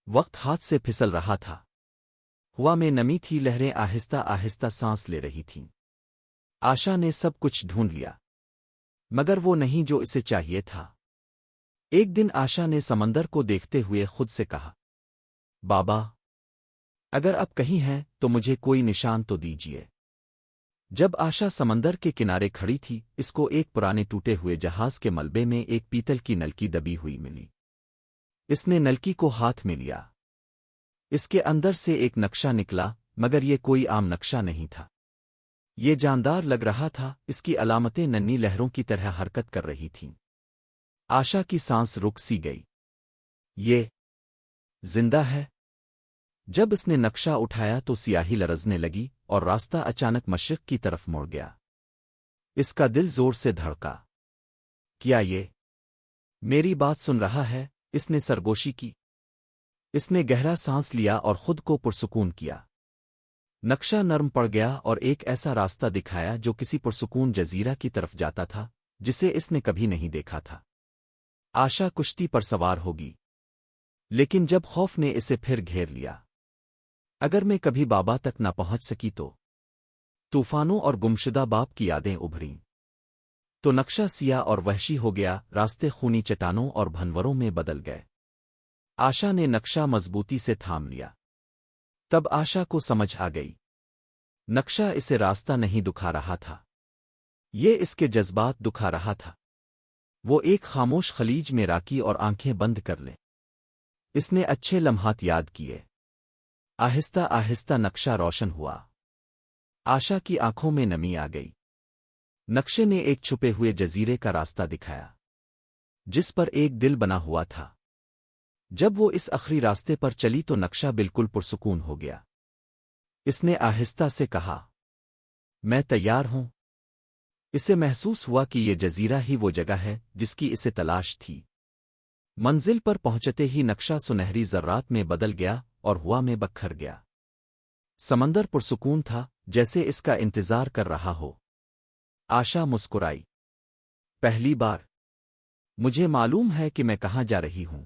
وقت ہاتھ سے پھسل رہا تھا۔ ہوا میں نمی تھی، لہریں آہستہ آہستہ سانس لے رہی تھیں۔ آشا نے سب کچھ ڈھونڈ لیا، مگر وہ نہیں جو اسے چاہیے تھا۔ ایک دن آشا نے سمندر کو دیکھتے ہوئے خود سے کہا، بابا، اگر اب کہیں ہیں تو مجھے کوئی نشان تو دیجیے۔ جب آشا سمندر کے کنارے کھڑی تھی، اس کو ایک پرانے ٹوٹے ہوئے جہاز کے ملبے میں ایک پیتل کی نلکی دبی ہوئی ملی۔ اس نے نلکی کو ہاتھ میں لیا۔ اس کے اندر سے ایک نقشہ نکلا، مگر یہ کوئی عام نقشہ نہیں تھا۔ یہ جاندار لگ رہا تھا، اس کی علامتیں ننھی لہروں کی طرح حرکت کر رہی تھیں۔ آشا کی سانس رک سی گئی۔ یہ زندہ ہے؟ جب اس نے نقشہ اٹھایا تو سیاہی لرزنے لگی اور راستہ اچانک مشرق کی طرف مڑ گیا۔ اس کا دل زور سے دھڑکا۔ کیا یہ میری بات سن رہا ہے؟ اس نے سرگوشی کی۔ اس نے گہرا سانس لیا اور خود کو پرسکون کیا۔ نقشہ نرم پڑ گیا اور ایک ایسا راستہ دکھایا جو کسی پرسکون جزیرہ کی طرف جاتا تھا جسے اس نے کبھی نہیں دیکھا تھا۔ آشا کشتی پر سوار ہوگی، لیکن جب خوف نے اسے پھر گھیر لیا۔ اگر میں کبھی بابا تک نہ پہنچ سکی تو؟ طوفانوں اور گمشدہ باپ کی یادیں ابھریں تو نقشہ سیاہ اور وحشی ہو گیا، راستے خونی چٹانوں اور بھنوروں میں بدل گئے۔ آشا نے نقشہ مضبوطی سے تھام لیا۔ تب آشا کو سمجھ آ گئی، نقشہ اسے راستہ نہیں دکھا رہا تھا، یہ اس کے جذبات دکھا رہا تھا۔ وہ ایک خاموش خلیج میں راکی اور آنکھیں بند کر لے۔ اس نے اچھے لمحات یاد کیے۔ آہستہ آہستہ نقشہ روشن ہوا۔ آشا کی آنکھوں میں نمی آ گئی۔ نقشے نے ایک چھپے ہوئے جزیرے کا راستہ دکھایا، جس پر ایک دل بنا ہوا تھا۔ جب وہ اس آخری راستے پر چلی تو نقشہ بالکل پرسکون ہو گیا۔ اس نے آہستہ سے کہا، میں تیار ہوں۔ اسے محسوس ہوا کہ یہ جزیرہ ہی وہ جگہ ہے جس کی اسے تلاش تھی۔ منزل پر پہنچتے ہی نقشہ سنہری ذرات میں بدل گیا اور ہوا میں بکھر گیا۔ سمندر پرسکون تھا، جیسے اس کا انتظار کر رہا ہو۔ آشا مسکرائی۔ پہلی بار؟ مجھے معلوم ہے کہ میں کہاں جا رہی ہوں۔